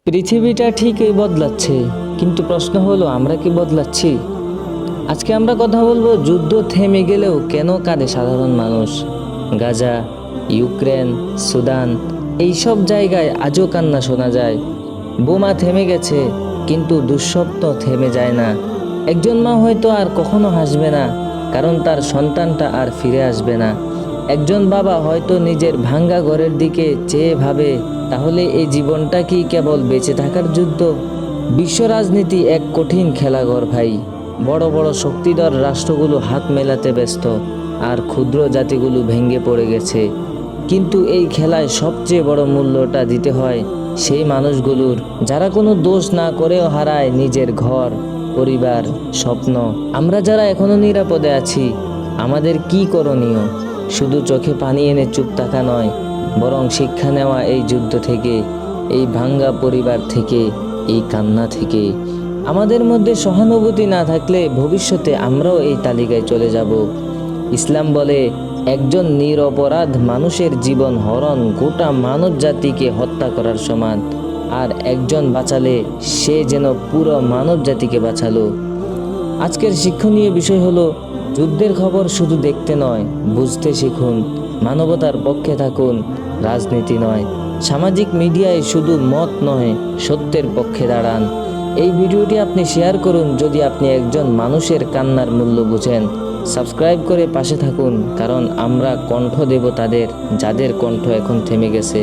পৃথিবীটা ঠিকই বদলাচ্ছে, কিন্তু প্রশ্ন হলো আমরা কি বদলাচ্ছি? আজকে আমরা কথা বলবো যুদ্ধ থেমে গেলেও কেন কাঁদে সাধারণ মানুষ। গাজা, ইউক্রেন, সুদান, এইসব জায়গায় আজও কান্না শোনা যায়। বোমা থেমে গেছে, কিন্তু দুঃস্বপ্ন থেমে যায় না। একজন মা হয়তো আর কখনো হাসবে না, কারণ তার সন্তানটা আর ফিরে আসবে না। একজন বাবা হয়তো নিজের ভাঙ্গা ঘরের দিকে চেয়ে ভাবে, তাহলে এই জীবনটা কি কেবল বেঁচে থাকার যুদ্ধ? বিশ্ব রাজনীতি এক কঠিন খেলাঘর ভাই। বড় বড় শক্তিধর রাষ্ট্রগুলো হাত মেলাতে ব্যস্ত, আর ক্ষুদ্র জাতিগুলো ভেঙে পড়ে গেছে। কিন্তু এই খেলায় সবচেয়ে বড় মূল্যটা দিতে হয় সেই মানুষগুলোর, যারা কোনো দোষ না করেও হারায় নিজের ঘর, পরিবার, স্বপ্ন। আমরা যারা এখনো নিরাপদে আছি, আমাদের কি করণীয়? শুধু চোখে পানি এনে চুপ থাকা নয়, বরং শিক্ষা নেওয়া এই যুদ্ধ থেকে, এই ভাঙ্গা পরিবার থেকে, এই কান্না থেকে। আমাদের মধ্যে সহানুভূতি না থাকলে ভবিষ্যতে আমরাও এই তালিকায় চলে যাব। ইসলাম বলে, একজন নিরপরাধ মানুষের জীবন হরণ গোটা মানব জাতিকে হত্যা করার সমান, আর একজন বাঁচালে সে যেন পুরো মানব জাতিকে বাঁচালো। আজকের শিক্ষণীয় বিষয় হলো, যুদ্ধের খবর শুধু দেখতে নয়, বুঝতে শিখুন। মানবতার পক্ষে থাকুন, রাজনীতি নয়। সামাজিক মিডিয়ায় শুধু মত নয়, সত্যের পক্ষে দাঁড়ান। এই ভিডিওটি আপনি শেয়ার করুন যদি আপনি একজন মানুষের কান্নার মূল্য বুঝেন। সাবস্ক্রাইব করে পাশে থাকুন, কারণ আমরা কণ্ঠ দেব তাদের, যাদের কণ্ঠ এখন থেমে গেছে।